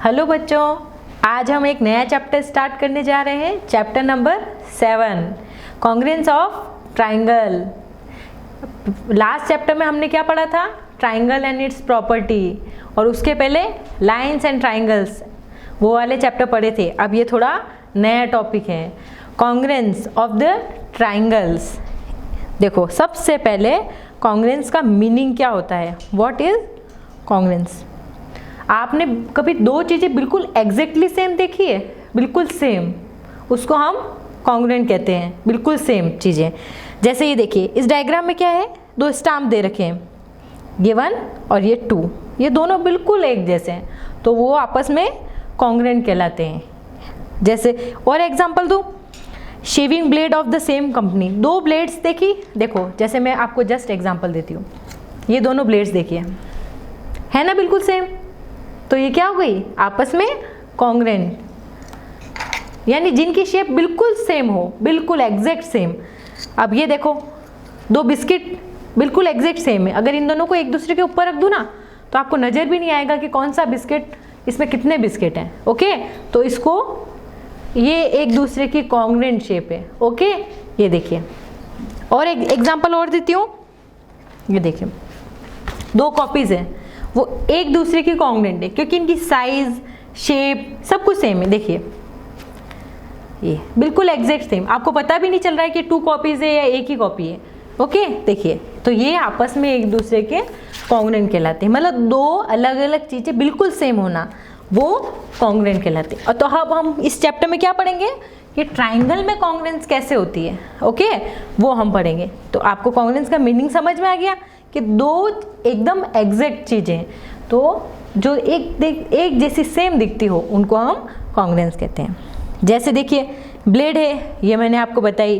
Hello बच्चों, आज हम एक नया चैप्टर स्टार्ट करने जा रहे हैं। Chapter number 7, congruence of triangle. Last chapter में हमने क्या पढ़ा था? ट्राइंगल एंड इट्स प्रॉपर्टी, और उसके पहले लाइंस एंड ट्राइंगल्स, वो वाले चैप्टर पढ़े थे। अब ये थोड़ा नया टॉपिक है, कॉन्ग्रुएंस ऑफ द ट्राइंगल्स। देखो, सबसे पहले कॉन्ग्रुएंस का मीनिंग क्या होता है? What is congruence? आपने कभी दो चीज़ें बिल्कुल एग्जैक्टली सेम देखी है? बिल्कुल सेम, उसको हम कॉन्ग्रुएंट कहते हैं। बिल्कुल सेम चीज़ें, जैसे ये देखिए, इस डायग्राम में क्या है? दो स्टाम्प दे रखे हैं, ये 1 और ये 2, ये दोनों बिल्कुल एक जैसे हैं, तो वो आपस में कॉन्ग्रुएंट कहलाते हैं। जैसे और एग्जांपल दूँ, shaving blade of the same company. दो ब्लेड्स देखी, देखो, जैसे मैं आपको जस्ट एग्जांपल देती हूँ, ये दोनों ब्लेड्स देखिए, है ना बिल्कुल सेम, तो ये क्या हो गई? आपस में कॉन्ग्रुएंट, यानी जिनकी शेप बिल्कुल सेम हो, बिल्कुल एग्जैक्ट सेम। अब ये देखो, दो बिस्किट बिल्कुल एग्जैक्ट सेम है, अगर इन दोनों को एक दूसरे के ऊपर रख दूँ ना, तो आपको नज़र भी नहीं आएगा कि कौन सा बिस्किट, इसमें कितने बिस्किट हैं। ओके, तो इसको, ये एक दूसरे की कॉन्ग्रुएंट शेप है। ओके, ये देखिए, और एक एग्जांपल और देती हूँ, ये देखिए, दो कॉपीज़ हैं, वो एक दूसरे की कॉन्ग्रुएंट है क्योंकि इनकी साइज, शेप सब कुछ सेम है। देखिए, ये बिल्कुल एग्जैक्ट सेम, आपको पता भी नहीं चल रहा है कि 2 कॉपीज़ है या एक ही कॉपी है। ओके, देखिए, तो ये आपस में एक दूसरे के कॉन्ग्रुएंट कहलाते हैं। मतलब दो अलग अलग चीज़ें बिल्कुल सेम होना, वो कॉन्ग्रुएंट कहलाते हैं। और तो अब हम इस चैप्टर में क्या पढ़ेंगे कि ट्राइंगल में कॉन्ग्रुएंस कैसे होती है। ओके, वो हम पढ़ेंगे। तो आपको कॉन्ग्रुएंस का मीनिंग समझ में आ गया कि दो एकदम एग्जैक्ट चीज़ें, तो जो एक जैसी सेम दिखती हो, उनको हम कॉन्ग्रुएंस कहते हैं। जैसे देखिए, ब्लेड है, ये मैंने आपको बताई।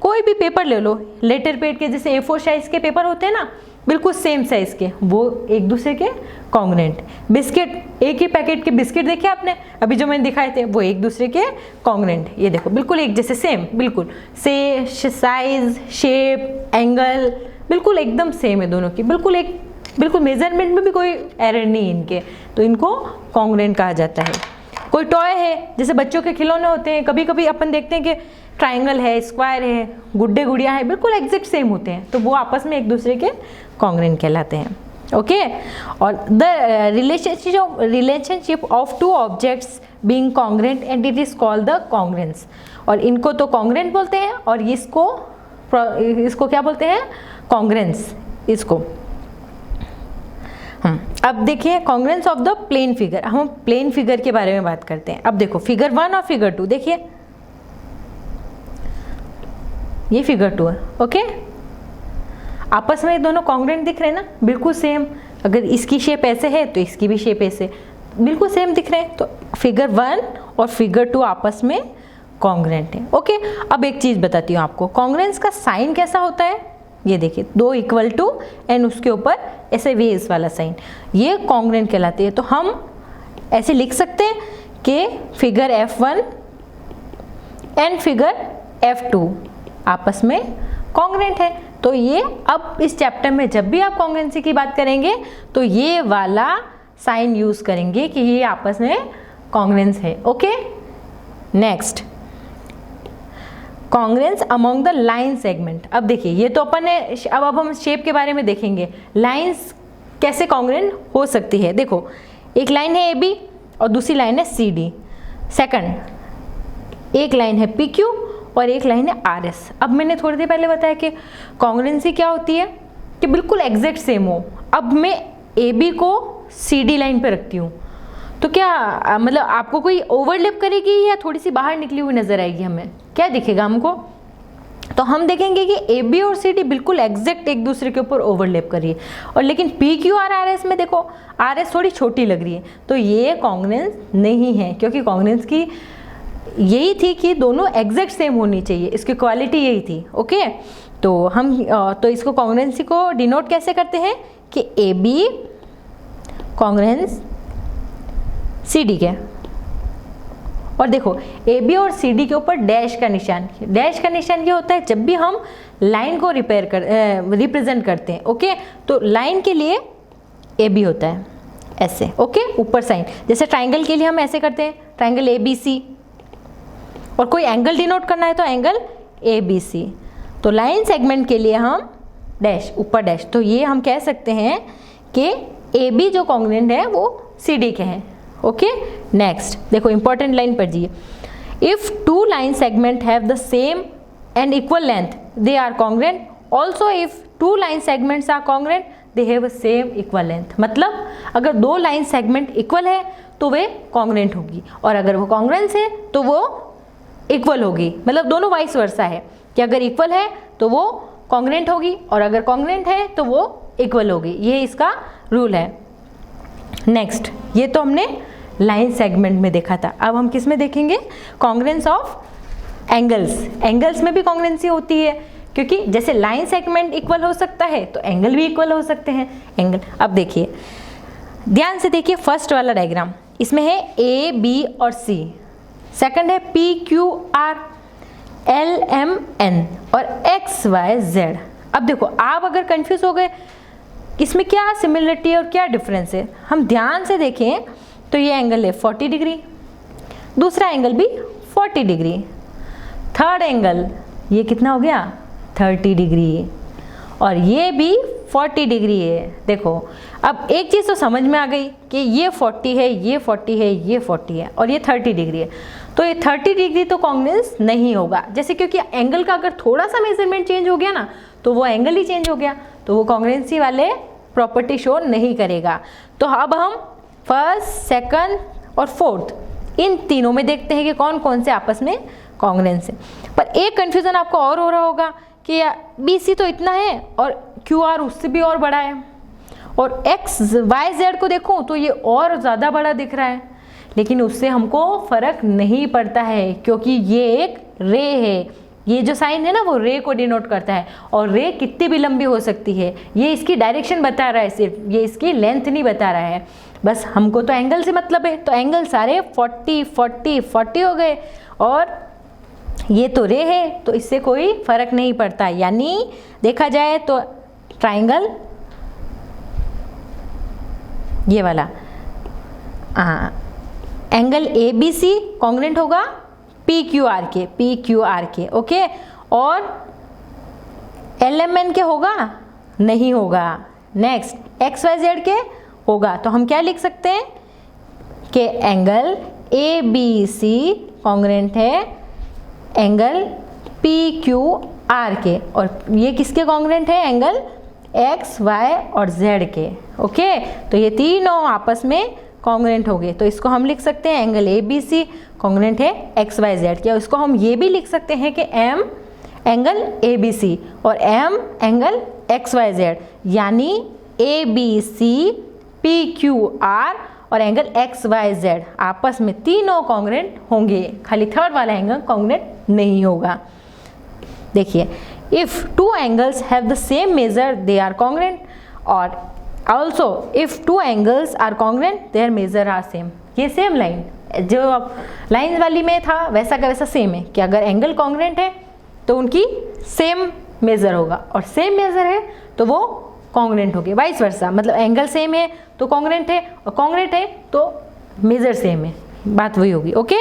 कोई भी पेपर ले लो, लेटर पैड के जैसे A4 साइज़ के पेपर होते हैं ना, बिल्कुल सेम साइज़ के, वो एक दूसरे के कॉन्ग्रुएंट। बिस्किट, एक ही पैकेट के बिस्किट देखे आपने, अभी जो मैंने दिखाए थे, वो एक दूसरे के कॉन्ग्रुएंट। ये देखो, बिल्कुल एक जैसे सेम, बिल्कुल से साइज, शेप, एंगल बिल्कुल एकदम सेम है दोनों की, बिल्कुल मेजरमेंट में भी कोई एरर नहीं है इनके, तो इनको कॉन्ग्रुएंट कहा जाता है। कोई टॉय है, जैसे बच्चों के खिलौने होते हैं, कभी कभी अपन देखते हैं कि ट्राइंगल है, स्क्वायर है, गुड्डे गुड़िया है, बिल्कुल एग्जैक्ट सेम होते हैं, तो वो आपस में एक दूसरे के कॉन्ग्रुएंट कहलाते हैं। ओके, और the relationship of 2 objects being congruent and it is called the congruence. और इनको तो कॉन्ग्रुएंट बोलते हैं, और इसको क्या बोलते हैं? कॉन्ग्रुएंस। इसको अब देखिए, congruence of the plane figure. हम प्लेन फिगर के बारे में बात करते हैं। अब देखो, फिगर 1 और फिगर 2 देखिए, ये फिगर 2 है। ओके, आपस में ये दोनों कॉन्ग्रुएंट दिख रहे हैं ना, बिल्कुल सेम। अगर इसकी शेप ऐसे है तो इसकी भी शेप ऐसे, बिल्कुल सेम दिख रहे हैं, तो फिगर 1 और फिगर 2 आपस में कॉन्ग्रुएंट है। ओके, अब एक चीज़ बताती हूँ आपको, कॉन्ग्रुएंस का साइन कैसा होता है? ये देखिए, 2 इक्वल टू एंड उसके ऊपर ऐसे वेज वाला साइन, ये कॉन्ग्रुएंट कहलाती है। तो हम ऐसे लिख सकते हैं कि figure F1 and figure F2 आपस में कॉन्ग्रुएंट है। तो ये, अब इस चैप्टर में जब भी आप कॉन्ग्रुएंसी की बात करेंगे, तो ये वाला साइन यूज करेंगे कि ये आपस में कॉन्ग्रुएंस है। Okay, next, congruence among the line segment. अब देखिए, ये तो अपन ने, अब हम शेप के बारे में देखेंगे, लाइंस कैसे कॉन्ग्रुएंट हो सकती है। देखो, एक लाइन है AB और दूसरी लाइन है CD। सेकंड, एक लाइन है PQ और एक लाइन है RS। अब मैंने थोड़ी देर पहले बताया कि कॉन्ग्रुएंसी क्या होती है कि बिल्कुल एग्जैक्ट सेम हो। अब मैं AB को CD लाइन पर रखती हूँ, तो क्या मतलब आपको कोई ओवरलैप करेगी या थोड़ी सी बाहर निकली हुई नजर आएगी? हमें क्या दिखेगा हमको? तो हम देखेंगे कि AB और CD बिल्कुल एग्जैक्ट एक दूसरे के ऊपर ओवरलैप कर रही है, और लेकिन PQ और RS में देखो, RS थोड़ी छोटी लग रही है, तो ये कॉन्ग्रुएंस नहीं है, क्योंकि कॉन्ग्रुएंस की यही थी कि दोनों एग्जैक्ट सेम होनी चाहिए, इसकी क्वालिटी यही थी। ओके, तो हम तो इसको कॉन्ग्रुएंसी को डिनोट कैसे करते हैं कि AB कॉन्ग्रुएंस CD के, और देखो AB और CD के ऊपर डैश का निशान। डैश का निशान ये होता है जब भी हम लाइन को रिप्रेजेंट करते हैं। ओके, तो लाइन के लिए AB होता है, ऐसे, ओके, ऊपर साइन। जैसे ट्राइंगल के लिए हम ऐसे करते हैं, ट्राइंगल ABC, और कोई एंगल डिनोट करना है तो एंगल ABC। तो लाइन सेगमेंट के लिए हम डैश, ऊपर डैश। तो ये हम कह सकते हैं कि AB जो कॉन्ग्रुएंट है वो CD के हैं, ओके। नेक्स्ट देखो, इंपॉर्टेंट लाइन पढ़िए। If two line segment have the same and equal length they are congruent, also if two line segments are congruent they have same equal length. मतलब अगर दो line segment equal है तो वे congruent होगी, और अगर वो कॉन्ग्रुएंस है तो वो इक्वल होगी। मतलब दोनों वाइस वर्सा है कि अगर इक्वल है तो वो कॉन्ग्रुएंट होगी, और अगर कॉन्ग्रुएंट है तो वो इक्वल होगी। ये इसका रूल है। नेक्स्ट, ये तो हमने लाइन सेगमेंट में देखा था। अब हम किस में देखेंगे? Congruence of angles. एंगल्स में भी कॉन्ग्रुएंसी होती है, क्योंकि जैसे लाइन सेगमेंट इक्वल हो सकता है तो एंगल भी इक्वल हो सकते हैं। एंगल, अब देखिए, ध्यान से देखिए फर्स्ट वाला डायग्राम, इसमें है AB और C, सेकंड है PQR LMN और XYZ। अब देखो, आप अगर कंफ्यूज हो गए इसमें क्या सिमिलरिटी है और क्या डिफरेंस है, हम ध्यान से देखें तो ये एंगल है 40 डिग्री, दूसरा एंगल भी 40 डिग्री, थर्ड एंगल ये कितना हो गया 30 डिग्री, और ये भी 40 डिग्री है। देखो, अब एक चीज़ तो समझ में आ गई कि ये 40 है, ये 40 है, ये 40 है, और ये 30 डिग्री है। तो ये 30 डिग्री तो कॉन्ग्रुएंस नहीं होगा, जैसे क्योंकि एंगल का अगर थोड़ा सा मेजरमेंट चेंज हो गया ना तो वो एंगल ही चेंज हो गया, तो वो कॉन्ग्रुएंसी वाले प्रॉपर्टी शो नहीं करेगा। तो अब हम फर्स्ट, सेकंड और फोर्थ इन तीनों में देखते हैं कि कौन कौन से आपस में कॉन्ग्रुएंस है। पर एक कन्फ्यूज़न आपको और हो रहा होगा कि BC तो इतना है और QR उससे भी और बड़ा है, और XYZ को देखूं तो ये और ज़्यादा बड़ा दिख रहा है, लेकिन उससे हमको फ़र्क नहीं पड़ता है, क्योंकि ये एक रे है। ये जो साइन है ना वो रे को डिनोट करता है, और रे कितनी भी लंबी हो सकती है, ये इसकी डायरेक्शन बता रहा है सिर्फ, ये इसकी लेंथ नहीं बता रहा है। बस हमको तो एंगल से मतलब है, तो एंगल सारे 40 40 40 हो गए, और ये तो रे है तो इससे कोई फर्क नहीं पड़ता। यानी देखा जाए तो ट्राइंगल ये वाला एंगल ABC कॉन्ग्रुएंट होगा PQR के, ओके, और LMN के होगा नहीं होगा। नेक्स्ट, XYZ के होगा। तो हम क्या लिख सकते हैं कि एंगल ABC कॉन्ग्रुएंट है एंगल PQR के, और ये किसके कॉन्ग्रुएंट है? एंगल X, Y और Z के, ओके। तो ये तीनों आपस में कॉन्ग्रुएंट हो गए, तो इसको हम लिख सकते हैं एंगल ABC कॉन्ग्रुएंट है XYZ के, और इसको हम ये भी लिख सकते हैं कि M एंगल ABC और M एंगल XYZ, यानी ABC PQR और एंगल XYZ आपस में तीनों कॉन्ग्रुएंट होंगे, खाली थर्ड वाला एंगल कॉन्ग्रुएंट नहीं होगा। देखिए, if two angles have the same measure they are congruent, और also if two angles are congruent their measure are same. ये सेम लाइन जो अब लाइन वाली में था वैसा का वैसा सेम है कि अगर एंगल कॉन्ग्रुएंट है तो उनकी सेम मेजर होगा, और सेम मेजर है तो वो कॉन्ग्रुएंट होगी, वाइस वर्सा। मतलब एंगल सेम है तो कॉन्ग्रुएंट है, और कॉन्ग्रुएंट है तो मेजर सेम है, बात वही होगी, okay.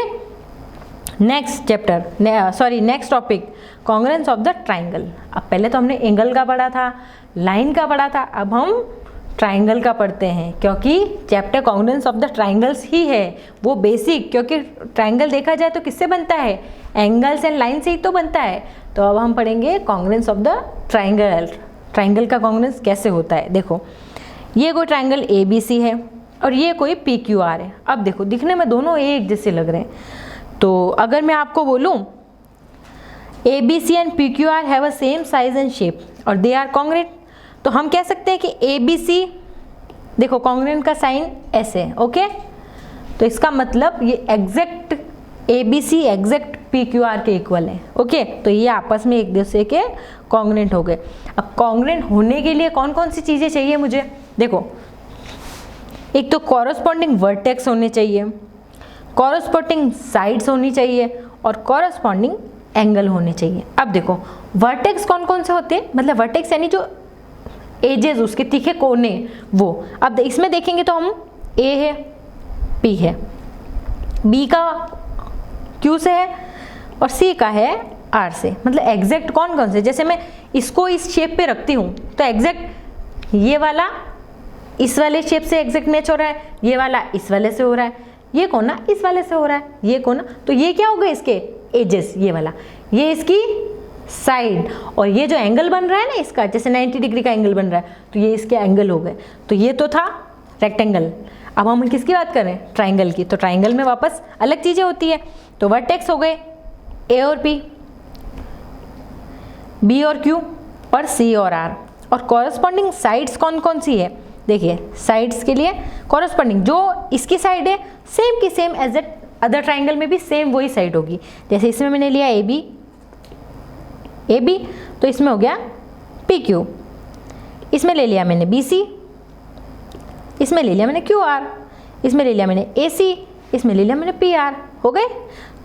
Next chapter, next topic, congruence of the triangle. अब पहले तो हमने एंगल का पढ़ा था, लाइन का पढ़ा था, अब हम ट्राइंगल का पढ़ते हैं, क्योंकि chapter congruence of the triangles ही है वो बेसिक। क्योंकि ट्राइंगल देखा जाए तो किससे बनता है? एंगल्स एंड लाइन से ही तो बनता है। तो अब हम पढ़ेंगे congruence of the triangle. Triangle का कॉन्ग्रुएंस कैसे होता है? देखो, ये कोई ट्राइंगल ABC है और ये कोई PQR है। अब देखो, दिखने में दोनों एक जैसे लग रहे हैं, तो अगर मैं आपको बोलूँ ABC and PQR have a same size and shape और दे आर कॉन्ग्रुएंट, तो हम कह सकते हैं कि ABC, देखो कॉन्ग्रुएंट का साइन ऐसे है, ओके। तो इसका मतलब ये एग्जैक्ट ABC एग्जैक्ट PQR के इक्वल है, ओके। तो ये आपस में एक दूसरे के कॉन्ग्रुएंट हो गए। अब कॉन्ग्रुएंट होने के लिए कौन कौन सी चीज़ें चाहिए मुझे? देखो, एक तो कॉरस्पॉन्डिंग वर्टेक्स होने चाहिए, कॉरस्पॉन्डिंग साइड्स होनी चाहिए, और कॉरस्पॉन्डिंग एंगल होने चाहिए। अब देखो, वर्टेक्स कौन कौन से होते हैं? मतलब वर्टेक्स यानी जो एजेस, उसके तीखे कोने, वो। अब इसमें देखेंगे तो हम ए है, पी है, बी का क्यू से है और सी का है आर से। मतलब एग्जैक्ट कौन कौन से, जैसे मैं इसको इस शेप पे रखती हूँ तो एग्जैक्ट ये वाला इस वाले शेप से एग्जैक्ट मैच हो रहा है, ये वाला इस वाले से हो रहा है, ये कोना इस वाले से हो रहा है, ये कोना, तो ये क्या हो गए इसके एजेस, ये वाला, ये इसकी साइड, और ये जो एंगल बन रहा है ना इसका, जैसे 90 डिग्री का एंगल बन रहा है तो ये इसके एंगल हो गए। तो ये तो था रेक्टेंगल, अब हम किसकी बात कर रहे हैं, ट्राइंगल की। तो ट्राइंगल में वापस अलग चीजें होती है। तो वर्टेक्स हो गए ए और पी, बी और क्यू, और सी और आर, और कॉरस्पॉन्डिंग साइड्स कौन कौन सी है, देखिए साइड्स के लिए कॉरस्पॉन्डिंग जो इसकी साइड है सेम की same as a other triangle में भी सेम वही साइड होगी। जैसे इसमें मैंने लिया ए बी, तो इसमें हो गया पी क्यू, इसमें ले लिया मैंने बी सी, इसमें ले लिया मैंने क्यू आर, इसमें ले लिया मैंने ए सी, इसमें ले लिया मैंने पी आर, हो गए।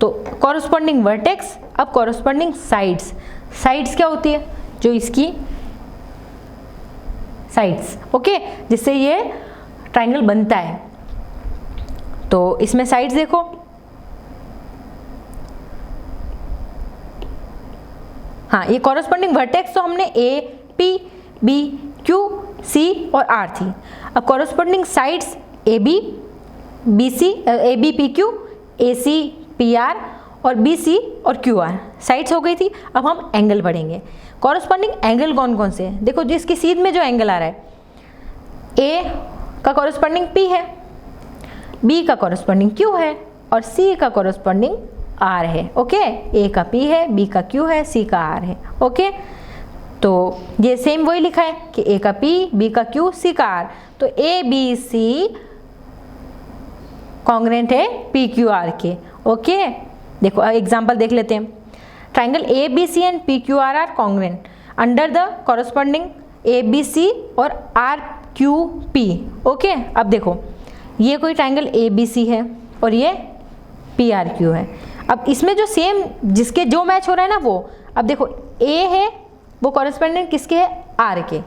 तो कॉरस्पॉन्डिंग वर्टेक्स। अब कॉरस्पॉन्डिंग साइड्स, साइड्स क्या होती है, जो इसकी साइड्स, ओके, जिससे ये ट्राइंगल बनता है। तो इसमें साइड्स देखो, हाँ, ये कॉरस्पॉन्डिंग वर्टेक्स तो हमने A P B Q C और आर थी। अब corresponding sides A B B C, A B P Q, A C P R और बी सी और क्यू आर, साइड्स हो गई थी। अब हम एंगल पढ़ेंगे। कॉरस्पॉन्डिंग एंगल कौन कौन से हैं, देखो जिसकी सीध में जो एंगल आ रहा है, ए का कॉरस्पॉन्डिंग पी है, बी का कॉरस्पॉन्डिंग क्यू है और सी का कॉरस्पॉन्डिंग आर है, ओके। ए का पी है, बी का क्यू है, सी का आर है, ओके। तो ये सेम वही लिखा है कि ए का पी, बी का क्यू, सी का आर। तो ए बी सी कॉन्ग्रेंट है पी क्यू आर के, ओके। देखो एग्जांपल देख लेते हैं। Triangle A B C and P Q R congruent under the corresponding A B C और आर क्यू पी, ओके। अब देखो ये कोई ट्राइंगल ए बी सी है और ये पी आर क्यू है। अब इसमें जो सेम जिसके जो मैच हो रहा है ना वो, अब देखो ए है वो कॉरस्पॉन्डिंग किसके है, आर के,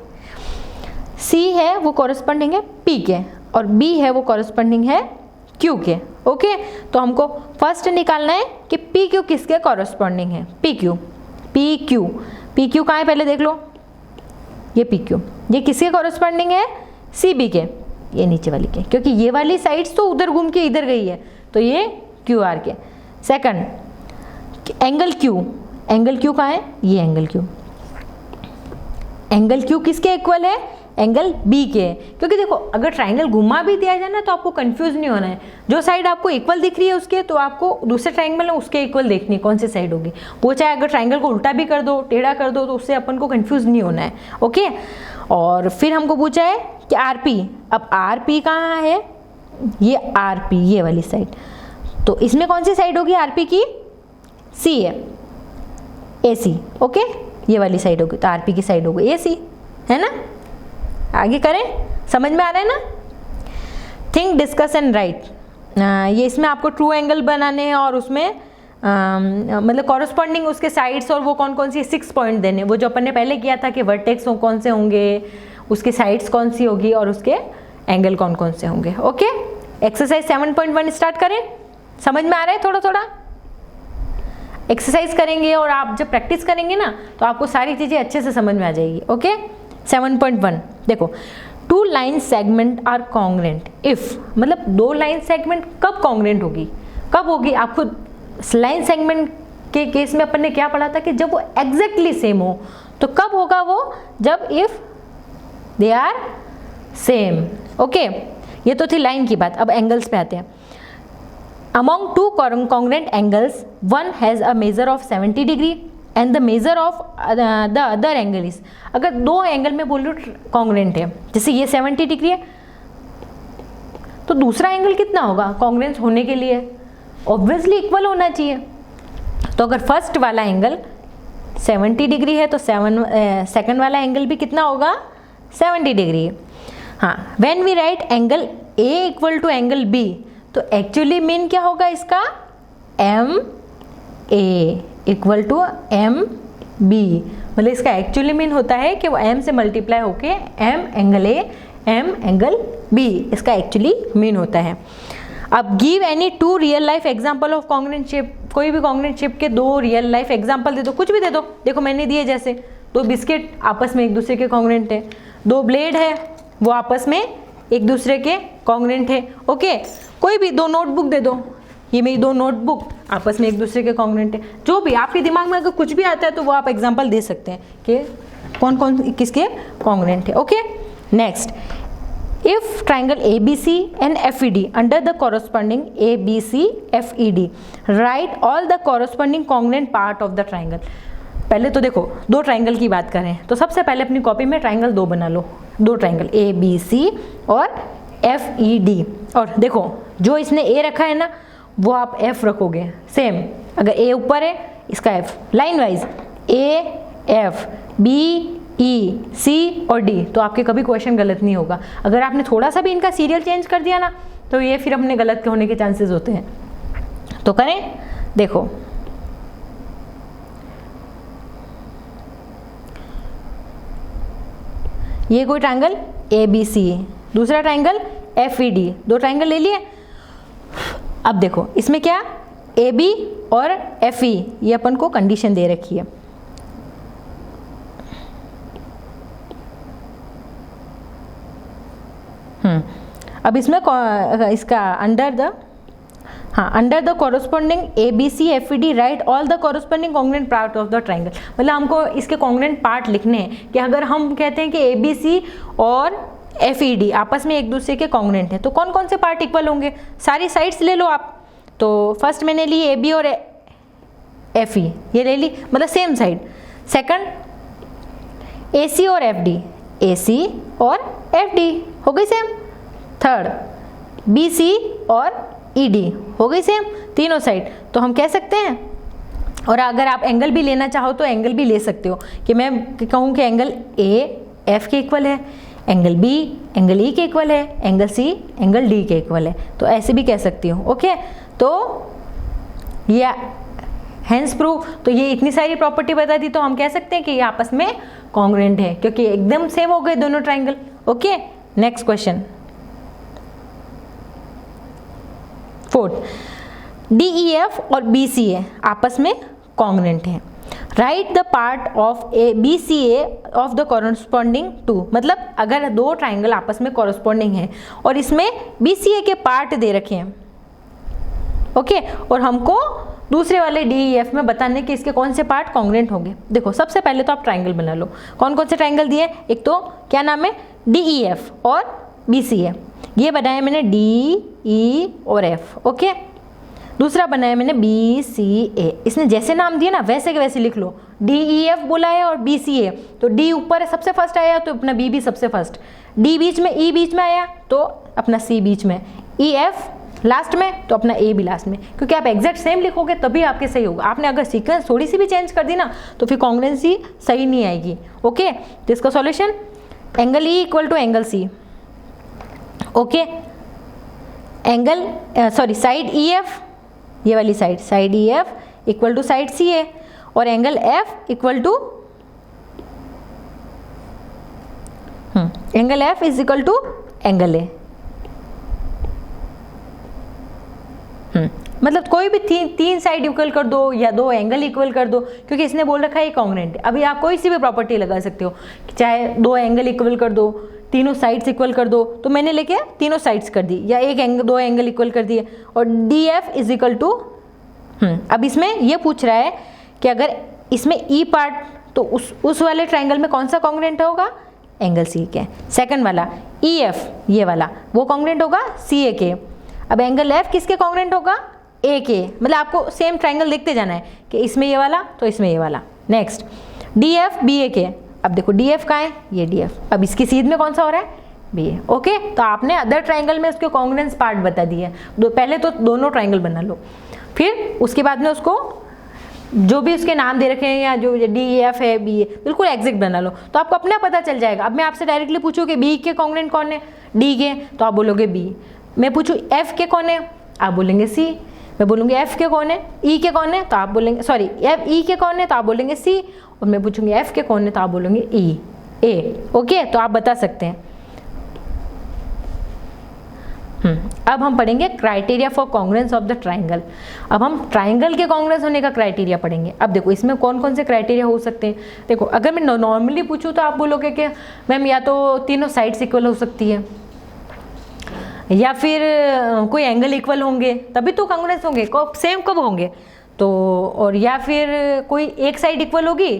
सी है वो कॉरस्पॉन्डिंग है पी के, और बी है वो कॉरस्पॉन्डिंग है क्यू के, ओके। तो हमको फर्स्ट निकालना है कि पी क्यू किसके कॉरस्पॉन्डिंग है, P Q, P Q, P Q कहाँ है पहले देख लो, ये पी क्यू, ये किसके कॉरस्पॉन्डिंग है, सी बी के, ये नीचे वाली के, क्योंकि ये वाली साइड्स तो उधर घूम के इधर गई है, तो ये क्यू आर के। Second angle Q, angle Q कहाँ है, ये एंगल क्यू, एंगल क्यू किसके इक्वल है, एंगल बी के। क्योंकि देखो अगर ट्राइंगल घुमा भी दिया जाए ना तो आपको कंफ्यूज नहीं होना है, जो साइड आपको इक्वल दिख रही है उसके, तो आपको दूसरे ट्राइंगल में उसके इक्वल देखनी है कौन सी साइड होगी। वो चाहे अगर ट्राइंगल को उल्टा भी कर दो, टेढ़ा कर दो, तो उससे अपन को कंफ्यूज नहीं होना है, ओके। और फिर हमको पूछा है कि आर पी, अब आर पी कहाँ है, ये आर पी, ये वाली साइड, तो इसमें कौन सी साइड होगी आर पी की, सी है, ए सी, ओके, ये वाली साइड होगी, तो आर पी की साइड होगी ए सी, है ना। आगे करें, समझ में आ रहा है ना। थिंक डिस्कस एंड राइट, ये इसमें आपको ट्रू एंगल बनाने हैं और उसमें मतलब कॉरस्पॉन्डिंग उसके साइड्स और वो कौन कौन सी 6 पॉइंट देने, वो जो अपन ने पहले किया था कि वर्टेक्स कौन से होंगे, उसके साइड्स कौन सी होगी और उसके एंगल कौन कौन से होंगे, ओके। एक्सरसाइज 7.1 स्टार्ट करें, समझ में आ रहा है, थोड़ा थोड़ा एक्सरसाइज करेंगे और आप जब प्रैक्टिस करेंगे ना तो आपको सारी चीज़ें अच्छे से समझ में आ जाएगी, ओके। 7.1 देखो, 2 line segment are congruent if, मतलब 2 लाइन सेगमेंट कब कॉन्ग्रेंट होगी, कब होगी, आपको लाइन सेगमेंट के केस में अपन ने क्या पढ़ा था कि जब वो एग्जैक्टली सेम हो, तो कब होगा वो, जब if they are same, okay. ये तो थी लाइन की बात। अब एंगल्स पे आते हैं। Among 2 congruent angles, one has a measure of 70 degree and the measure of the other angle is, अगर 2 एंगल में बोल रही हूँ कॉन्ग्रेंट है, जैसे ये 70 डिग्री है तो दूसरा एंगल कितना होगा कॉन्ग्रेंस होने के लिए, ऑब्वियसली इक्वल होना चाहिए। तो अगर फर्स्ट वाला एंगल 70 डिग्री है तो सेकंड वाला एंगल भी कितना होगा, 70 डिग्री। हाँ, when we write angle A equal to angle B, तो एक्चुअली मीन क्या होगा इसका, M A equal to M B, मतलब इसका एक्चुअली मीन होता है कि वो एम से मल्टीप्लाई होके M angle A M angle B, इसका एक्चुअली मीन होता है। अब give any two real life example of congruent shape, कोई भी कॉन्ग्रुएंट शेप के दो रियल लाइफ एग्जाम्पल दे दो, कुछ भी दे दो। देखो मैंने दिए जैसे दो बिस्किट आपस में एक दूसरे के कॉन्ग्रुएंट है, दो ब्लेड है वो आपस में एक दूसरे के कॉन्ग्रुएंट है। ओके, कोई भी दो नोटबुक दे दो, ये मेरी दो नोटबुक आपस में एक दूसरे के कॉन्ग्रुएंट है। जो भी आपके दिमाग में अगर कुछ भी आता है तो वो आप एग्जाम्पल दे सकते हैं कि कौन कौन किसके कॉन्ग्रुएंट है। Okay, next, if triangle ABC and FED under the corresponding ABC FED write all the corresponding congruent part of the triangle। पहले तो देखो दो ट्राइंगल की बात करें तो सबसे पहले अपनी कॉपी में ट्राइंगल दो बना लो, दो ट्राइंगल ABC और FED। और देखो जो इसने A रखा है ना वो आप F रखोगे सेम, अगर A ऊपर है इसका F line wise A F B E C और D, तो आपके कभी क्वेश्चन गलत नहीं होगा। अगर आपने थोड़ा सा भी इनका सीरियल चेंज कर दिया ना तो ये फिर अपने गलत होने के चांसेस होते हैं। तो करें, देखो ये कोई ट्रायंगल ABC, दूसरा ट्रायंगल FED, दो ट्रायंगल ले लिए। अब देखो इसमें क्या AB और FE ये अपन को कंडीशन दे रखी है। अब इसमें इसका under the corresponding ABC FED right all the corresponding congruent part of the triangle. मतलब हमको इसके कॉन्ग्रुएंट पार्ट लिखने हैं कि अगर हम कहते हैं कि ABC और FED आपस में एक दूसरे के कॉन्ग्रुएंट है तो कौन कौन से पार्ट इक्वल होंगे, सारी साइड्स ले लो आप। तो फर्स्ट मैंने ली AB और FE, ये ले ली मतलब सेम साइड। सेकंड AC और FD, AC और FD हो गई सेम। थर्ड BC और ED हो गई सेम, तीनों साइड। तो हम कह सकते हैं, और अगर आप एंगल भी लेना चाहो तो एंगल भी ले सकते हो कि मैं कहूँ कि एंगल A F के इक्वल है, एंगल B एंगल E के इक्वल है, एंगल C एंगल D के इक्वल है, तो ऐसे भी कह सकती हूँ। ओके, तो ये हेंस प्रूफ, तो ये इतनी सारी प्रॉपर्टी बता दी तो हम कह सकते हैं कि ये आपस में कॉन्ग्रुएंट है क्योंकि एकदम सेम हो गए दोनों triangle. Okay, next question, fourth, DEF और BCA आपस में कॉन्ग्रुएंट है। Write the part of BCA of the corresponding to, मतलब अगर दो ट्राइंगल आपस में कॉरस्पॉन्डिंग है और इसमें BCA के पार्ट दे रखे हैं। ओके, और हमको दूसरे वाले DEF में बताने कि इसके कौन से पार्ट कॉन्ग्रुएंट होंगे। देखो सबसे पहले तो आप ट्राइंगल बना लो, कौन कौन से ट्राइंगल दिए, एक तो क्या नाम है DEF और BCA, ये बनाया मैंने DE और F। ओके, दूसरा बनाया मैंने BCA, इसने जैसे नाम दिया ना वैसे के वैसे लिख लो। DEF बोला है और BCA, तो D ऊपर है सबसे फर्स्ट आया तो अपना B भी सबसे फर्स्ट, D बीच में, E बीच में आया तो अपना C बीच में, EF लास्ट में तो अपना A भी लास्ट में, क्योंकि आप एग्जैक्ट सेम लिखोगे तभी आपके सही होगा। आपने अगर सीक्वेंस थोड़ी सी भी चेंज कर दी ना तो फिर कॉन्ग्रुएंसी सही नहीं आएगी। ओके, तो इसका solution angle E equal to angle C। Okay, angle sorry side EF, ये वाली side EF equal to side CA, और angle F equal to angle F is equal to angle A। मतलब कोई भी तीन साइड इक्वल कर दो या दो एंगल इक्वल कर दो, क्योंकि इसने बोल रखा है ये कॉन्ग्रुएंट है। अभी आप कोई सी भी प्रॉपर्टी लगा सकते हो, चाहे दो एंगल इक्वल कर दो, तीनों साइड्स इक्वल कर दो, तो मैंने लेके तीनों साइड्स कर दी, या एक एंगल दो एंगल इक्वल कर दिए, और DF इज इक्वल टू अब इसमें ये पूछ रहा है कि अगर इसमें E पार्ट तो उस वाले ट्राइंगल में कौन सा कॉन्ग्रुएंट होगा, एंगल C के। सेकंड वाला EF ये वाला वो कॉन्ग्रुएंट होगा CA के। अब एंगल F किसके कॉन्ग्रुएंट होगा, A के। मतलब आपको सेम ट्राइंगल देखते जाना है कि इसमें ये वाला तो इसमें ये वाला। नेक्स्ट DF BA के। अब देखो DF कहाँ है, ये DF, अब इसकी सीध में कौन सा हो रहा है, BA। ओके, तो आपने अदर ट्राइंगल में उसके कॉन्ग्रुएंस पार्ट बता दिए। पहले तो दोनों ट्राइंगल बना लो, फिर उसके बाद में उसको जो भी उसके नाम दे रखे हैं या जो DEF है BA बिल्कुल एग्जैक्ट बना लो, तो आपको अपना पता चल जाएगा। अब मैं आपसे डायरेक्टली पूछूँ कि B के कॉन्ग्रुएंट कौन है, D के, तो आप बोलोगे B। मैं पूछूँ F के कौन है, आप बोलेंगे C। मैं बोलूँगी F के कौन है, E के कौन है, तो आप बोलेंगे सॉरी E के कौन है, तो आप बोलेंगे C। और मैं पूछूंगी F के कौन है, तो आप बोलेंगे E A। ओके, तो आप बता सकते हैं। अब हम पढ़ेंगे criteria for congruence of the triangle. अब हम ट्राइंगल के कॉन्ग्रुएंस होने का क्राइटेरिया पढ़ेंगे। अब देखो इसमें कौन कौन से क्राइटेरिया हो सकते हैं। देखो अगर मैं नॉर्मली पूछूं तो आप बोलोगे कि मैम या तो तीनों साइड्स इक्वल हो सकती है, या फिर कोई एंगल इक्वल होंगे तभी तो कॉन्ग्रुएंस होंगे। सेम कब होंगे तो, और या फिर कोई एक साइड इक्वल होगी,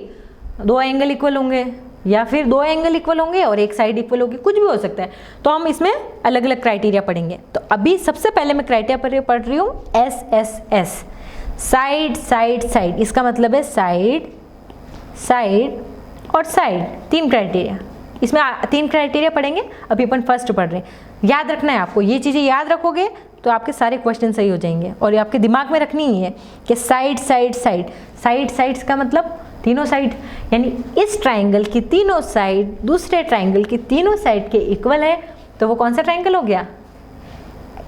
दो एंगल इक्वल होंगे, या फिर दो एंगल इक्वल होंगे और एक साइड इक्वल होगी, कुछ भी हो सकता है। तो हम इसमें अलग अलग क्राइटेरिया पढ़ेंगे। तो अभी सबसे पहले मैं क्राइटेरिया पढ़ रही हूँ SSS, साइड साइड साइड। इसका मतलब है साइड साइड और साइड, तीन क्राइटेरिया। इसमें तीन क्राइटेरिया पढ़ेंगे। अभी अपन फर्स्ट पढ़ रहे हैं। याद रखना है आपको, ये चीज़ें याद रखोगे तो आपके सारे क्वेश्चन सही हो जाएंगे। और ये आपके दिमाग में रखनी ही है कि side side side, side sides का मतलब तीनों साइड, यानी इस ट्राइंगल की तीनों साइड दूसरे ट्राइंगल की तीनों साइड के इक्वल है तो वो कौन सा ट्राइंगल हो गया,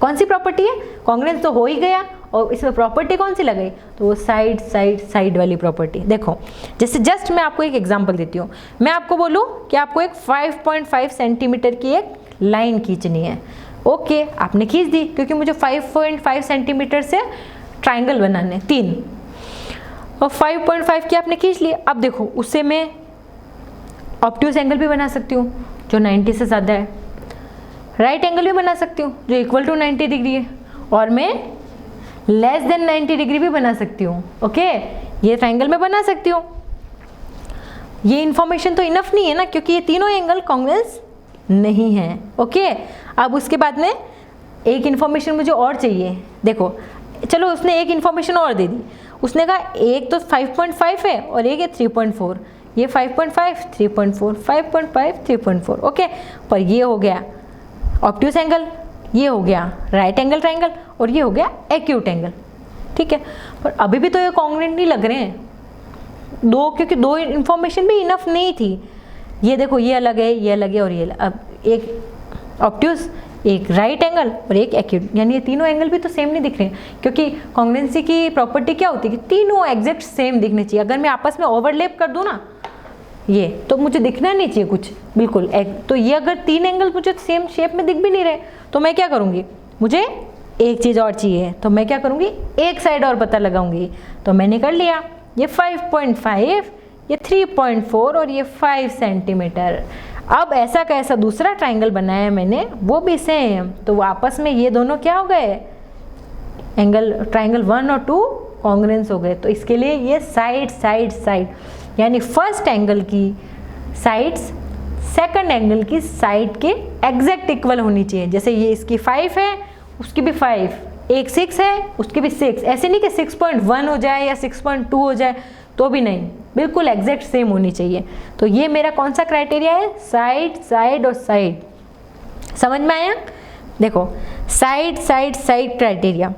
कौन सी प्रॉपर्टी है, कॉन्ग्रुएंस तो हो ही गया। और इसमें प्रॉपर्टी कौन सी लगाई, तो वो साइड साइड साइड वाली प्रॉपर्टी। देखो जैसे जस्ट मैं आपको एक एग्जांपल देती हूँ। मैं आपको बोलूँ कि आपको एक 5.5 सेंटीमीटर की एक लाइन खींचनी है। ओके, आपने खींच दी क्योंकि मुझे 5.5 सेंटीमीटर से ट्राइंगल बनाने तीन, और 5.5 की आपने खींच ली। अब देखो उससे मैं ऑब्ट्यूज एंगल भी बना सकती हूँ जो 90 से ज़्यादा है, राइट एंगल भी बना सकती हूँ जो इक्वल टू 90 डिग्री है, और मैं लेस देन 90 डिग्री भी बना सकती हूँ। ओके, ये ट्राइंगल में बना सकती हूँ। ये इन्फॉर्मेशन तो इनफ नहीं है ना, क्योंकि ये तीनों एंगल कॉन्ग्रुएंस नहीं है। ओके, अब उसके बाद में एक इन्फॉर्मेशन मुझे और चाहिए। देखो चलो उसने एक इन्फॉर्मेशन और दे दी। उसने कहा एक तो 5.5 है और एक है 3.4। ये 5.5 3.4 5.5 3.4। ओके, पर ये हो गया ऑब्ट्यूज एंगल, ये हो गया राइट एंगल ट्राइंगल, और ये हो गया एक्यूट एंगल। ठीक है, पर अभी भी तो ये कॉन्ग्रुएंट नहीं लग रहे हैं दो, क्योंकि दो इन्फॉर्मेशन भी इनफ नहीं थी। ये देखो ये अलग है, ये अलग है, और ये अब एक ऑब्ट्यूज, एक राइट एंगल और एक एक्यूट, यानी ये तीनों एंगल भी तो सेम नहीं दिख रहे हैं। क्योंकि कॉन्ग्रुएंसी की प्रॉपर्टी क्या होती है कि तीनों एग्जैक्ट सेम दिखने चाहिए। अगर मैं आपस में ओवरलैप कर दूँ ना ये, तो मुझे दिखना नहीं चाहिए कुछ बिल्कुल। तो ये अगर तीन एंगल मुझे सेम शेप में दिख भी नहीं रहे तो मैं क्या करूँगी, मुझे एक चीज़ और चाहिए, तो मैं क्या करूँगी, एक साइड और पता लगाऊंगी। तो मैंने कर लिया, ये 5.5, ये 3.4 और ये 5 सेंटीमीटर। अब ऐसा का ऐसा दूसरा ट्राइंगल बनाया मैंने, वो भी सेम, तो आपस में ये दोनों क्या हो गए, एंगल ट्राइंगल 1 और 2 कॉन्ग्रुएंस हो गए। तो इसके लिए ये साइड साइड साइड, यानी फर्स्ट एंगल की साइड्स सेकंड एंगल की साइड के एग्जैक्ट इक्वल होनी चाहिए। जैसे ये इसकी 5 है, उसकी भी 5, एक 6 है, उसकी भी 6। ऐसे नहीं कि 6.1 हो जाए या 6.2 हो जाए, तो भी नहीं, बिल्कुल एग्जैक्ट सेम होनी चाहिए। तो ये मेरा कौन सा क्राइटेरिया है, साइड साइड और साइड। समझ में आया? देखो side side side criteria.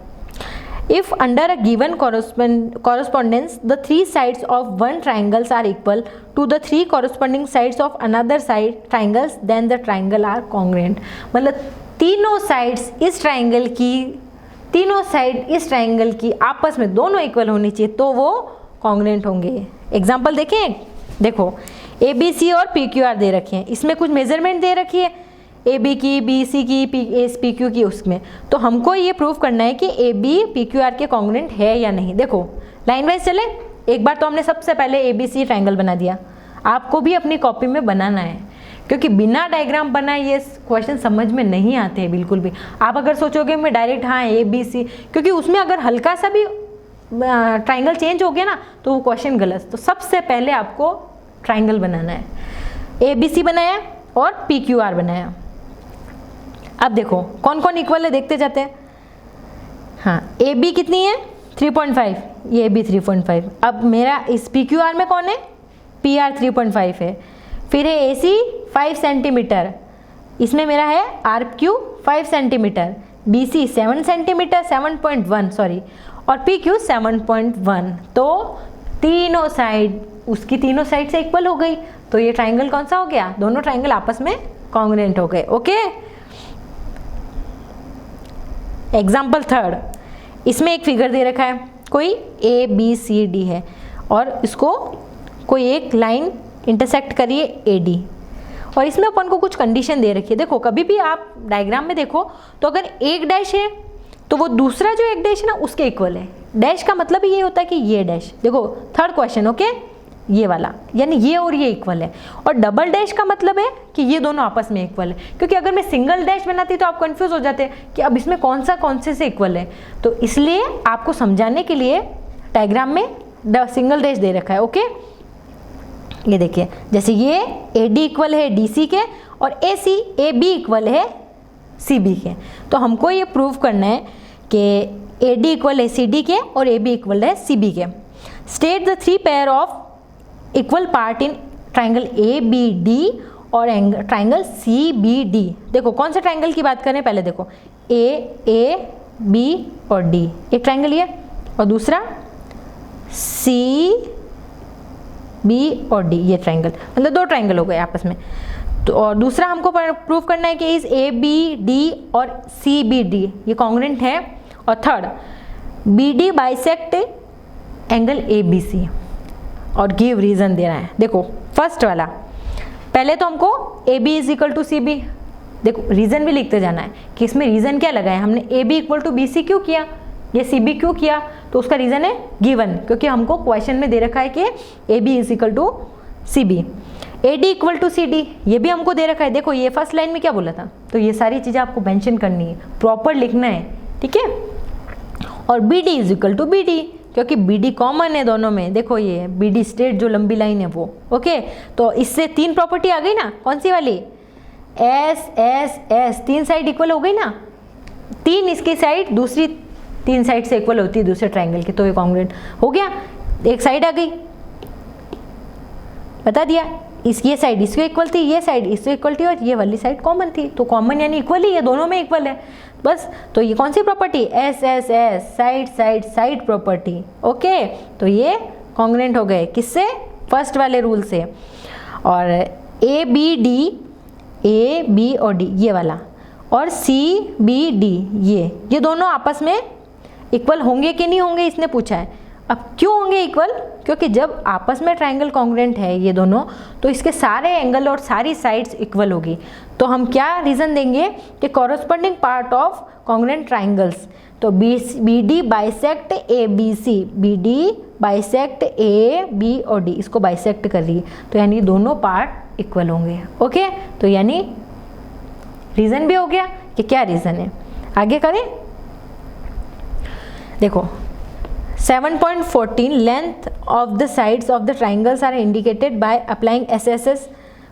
If under a given correspondence, the three sides of one triangles are equal to the three corresponding sides of another side triangles, then the triangle are congruent। मतलब तीनों sides इस triangle की, तीनों side इस triangle की आपस में दोनों इक्वल होनी चाहिए तो वो कॉन्ग्रुएंट होंगे। एग्जाम्पल देखें, देखो ABC और PQR दे रखे हैं, इसमें कुछ मेजरमेंट दे रखी है AB की, BC की, PQ की, उसमें तो हमको ये प्रूव करना है कि AB PQR के कॉन्ग्रुएंट है या नहीं। देखो लाइन वाइज चले, एक बार तो हमने सबसे पहले ABC ट्राइंगल बना दिया, आपको भी अपनी कॉपी में बनाना है, क्योंकि बिना डायग्राम बनाए ये क्वेश्चन समझ में नहीं आते हैं बिल्कुल भी। आप अगर सोचोगे मैं डायरेक्ट हाँ ABC, क्योंकि उसमें अगर हल्का सा भी ट्राइंगल चेंज हो गया ना तो वो क्वेश्चन गलत। तो सबसे पहले आपको ट्राइंगल बनाना है, ABC बनाया और PQR बनाया। अब देखो कौन कौन इक्वल है देखते जाते हैं। हाँ, AB कितनी है 3.5, ये AB 3.5। अब मेरा इस PQR में कौन है, PR 3.5 है। फिर है AC 5 सेंटीमीटर, इसमें मेरा है RQ 5 centimetre, BC 7 centimetre 7.1 sorry, और PQ 7.1। तो तीनों साइड उसकी तीनों साइड से इक्वल हो गई, तो ये ट्राइंगल कौन सा हो गया, दोनों ट्राइंगल आपस में कॉन्ग्रुएंट हो गए। ओके, एग्जाम्पल थर्ड, इसमें एक फिगर दे रखा है, कोई ABCD है और इसको कोई एक लाइन इंटरसेक्ट करिए AD, और इसमें अपन को कुछ कंडीशन दे रखी है। देखो कभी भी आप डायग्राम में देखो तो अगर एक डैश है तो वो दूसरा जो एक डैश है ना उसके इक्वल है। डैश का मतलब ये होता है कि ये डैश, देखो थर्ड क्वेश्चन, ओके, ये वाला, यानी ये और ये इक्वल है। और डबल डैश का मतलब है कि ये दोनों आपस में इक्वल है, क्योंकि अगर मैं सिंगल डैश बनाती तो आप कंफ्यूज हो जाते कि अब इसमें कौन से इक्वल है। तो इसलिए आपको समझाने के लिए डायग्राम में सिंगल डैश दे रखा है, ओके। ये देखिए, जैसे ये AD इक्वल है DC के और AB इक्वल है CB के। तो हमको ये प्रूव करना है कि AD इक्वल है CD के और AB इक्वल है CB के। State the 3 pair of equal part in triangle ABD और ट्राइंगल CBD। देखो कौन से ट्राइंगल की बात करें, पहले देखो A B और D, एक ट्राइंगल ये, और दूसरा C B और D, ये ट्राइंगल, मतलब 2 ट्राइंगल हो गए आपस में। तो और दूसरा हमको प्रूव करना है कि इस ABD और CBD ये कॉन्ग्रुएंट है। और third, BD bisect angle ABC और गिव रीजन देना है। देखो फर्स्ट वाला, पहले तो हमको AB is equal to CB, देखो रीजन भी लिखते जाना है कि इसमें रीजन क्या लगाए हमने, AB इक्वल टू BC क्यों किया, ये CB क्यों किया, तो उसका रीजन है गिवन, क्योंकि हमको क्वेश्चन में दे रखा है कि AB is equal to CB। AD equal to CD ये भी हमको दे रखा है। देखो ये फर्स्ट लाइन में क्या बोला था, तो ये सारी चीजें आपको मेंशन करनी है, प्रॉपर लिखना है, ठीक है। और BD is equal to BD, क्योंकि BD कॉमन है दोनों में। देखो ये BD स्ट्रेट जो लंबी लाइन है वो, ओके। तो इससे 3 प्रॉपर्टी आ गई ना, कौन सी वाली, S 3 साइड इक्वल हो गई ना, 3 इसकी साइड दूसरी 3 साइड से इक्वल होती है दूसरे ट्राइंगल की, तो ये कॉन्ग्रुएंट हो गया। एक साइड आ गई, बता दिया, ये साइड इसको इक्वल थी, ये साइड इसको इक्वल थी और ये वाली साइड कॉमन थी, तो कॉमन यानी इक्वल ही, ये दोनों में इक्वल है बस। तो ये कौन सी property, S side property, okay. तो ये कॉन्ग्रुएंट हो गए किससे, फर्स्ट वाले रूल से। और A B और D ये वाला, और CBD ये दोनों आपस में इक्वल होंगे कि नहीं होंगे, इसने पूछा है। अब क्यों होंगे इक्वल, क्योंकि जब आपस में ट्राइंगल कॉन्ग्रुएंट है ये दोनों, तो इसके सारे एंगल और सारी साइड्स इक्वल होगी। तो हम क्या रीजन देंगे कि corresponding part of congruent triangles, तो BD bisect ABC, BD bisect A B और D, इसको बाइसेक्ट कर रही है, तो यानी दोनों पार्ट इक्वल होंगे, ओके। तो यानी रीजन भी हो गया कि क्या रीजन है। आगे करें, देखो 7.14 length of the sides of the triangles are indicated by applying SSS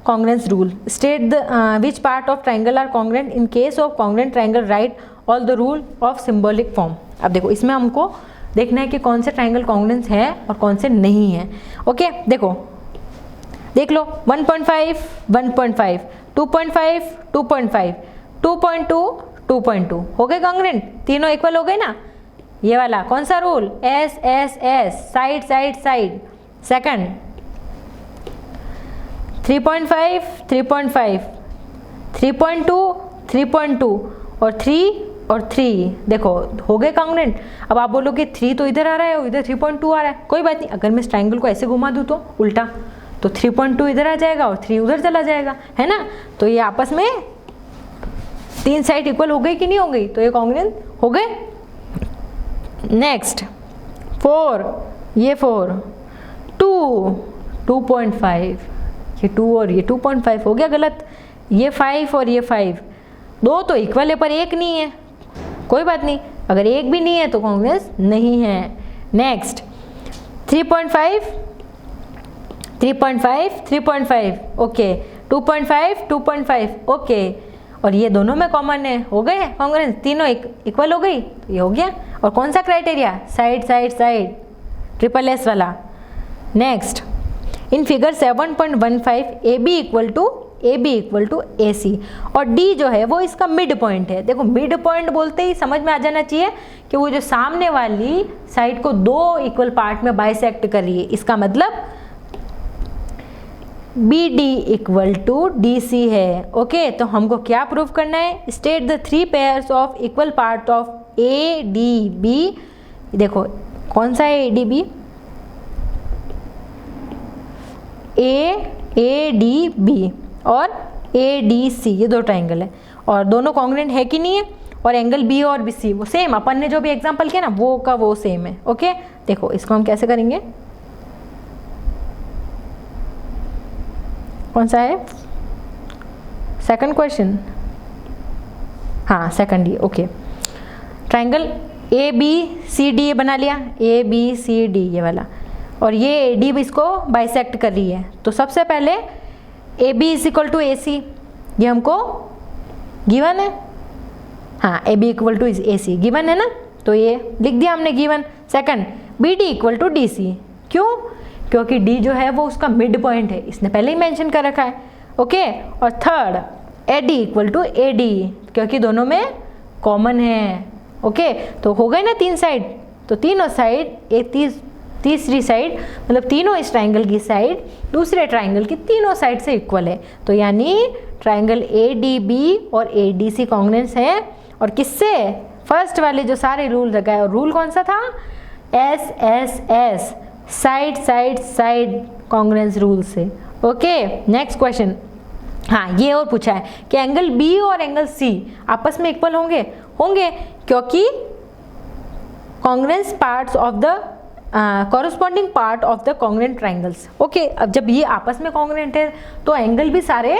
congruence rule. State the which part of triangle are congruent. In case of congruent triangle, write all the rule of symbolic form. अब देखो इसमें हमको देखना है कि कौन से triangle congruent है और कौन से नहीं है, ओके। देखो देख लो 1.5 1.5 2.5 2.5 2.2 2.2 हो गए कॉन्ग्रुएंट, तीनों इक्वल हो गए ना। ये वाला कौन सा रूल, S साइड। सेकंड 3.5 3.5 3.2 3.2 और 3 देखो हो गए कॉन्ग्रुएंट। अब आप बोलोगे 3 तो इधर आ रहा है और इधर 3.2 आ रहा है, कोई बात नहीं, अगर मैं इस ट्राइंगल को ऐसे घुमा दूँ तो उल्टा, तो 3.2 इधर आ जाएगा और 3 उधर चला जाएगा, है ना। तो ये आपस में 3 साइड इक्वल हो गई कि नहीं हो गई, तो ये कॉन्ग्रुएंट हो गए। नेक्स्ट 4 ये 4 2.5 ये 2 और ये 2.5 हो गया गलत। ये 5 और ये 5 दो तो इक्वल है पर एक नहीं है, कोई बात नहीं, अगर एक भी नहीं है तो कॉन्ग्रुएंस नहीं है। नेक्स्ट 3.5 ओके, 2.5 ओके, और ये दोनों में कॉमन है, हो गए कॉन्ग्रुएंस, तीनों इक्वल हो गई, तो ये हो गया। और कौन सा क्राइटेरिया, साइड SSS वाला। Next in figure 7.15 AB equal to AC और D जो है वो इसका मिड पॉइंट है। देखो मिड पॉइंट बोलते ही समझ में आ जाना चाहिए कि वो जो सामने वाली साइड को 2 इक्वल पार्ट में बाइसेक्ट कर रही है, इसका मतलब BD इक्वल टू DC है, ओके। तो हमको क्या प्रूव करना है, state the 3 pairs of equal part of ADB। देखो कौन सा है ADB, ADB और ADC, ये दो ट्राइंगल है और दोनों कॉन्ग्रुएंट है कि नहीं है, और एंगल बी और बी सी वो सेम, अपन ने जो भी एग्जांपल किया ना वो का वो सेम है। ओके, देखो इसको हम कैसे करेंगे, कौन सा है सेकंड क्वेश्चन, हाँ सेकंड ही। ओके, ट्राइंगल ABCD बना लिया, ABCD ये वाला, और ये AD भी इसको बाइसेक्ट कर रही है। तो सबसे पहले AB is equal to AC, ये हमको गिवन है, हाँ AB equal to AC given है ना, तो ये लिख दिया हमने given. Second BD equal to DC, क्यों, क्योंकि D जो है वो उसका मिड पॉइंट है, इसने पहले ही मेंशन कर रखा है। ओके, और third AD equal to AD, क्योंकि दोनों में कॉमन है। ओके, तो हो गए ना तीन साइड, तो तीनों साइड, एक तीसरी साइड मतलब तीनों इस ट्राइंगल की साइड दूसरे ट्राइंगल की तीनों साइड से इक्वल है, तो यानी ट्राइंगल ADB और ADC कॉन्ग्रुएंस है। और किससे, फर्स्ट वाले जो सारे रूल लगाए, और रूल कौन सा था, SSS, side side side congruence rule से। ओके, नेक्स्ट क्वेश्चन, हाँ ये और पूछा है कि एंगल B और एंगल C आपस में इक्वल होंगे, क्योंकि congruence parts of the corresponding part of the congruent triangles. Okay, अब जब ये आपस में कॉन्ग्रुएंट है तो एंगल भी सारे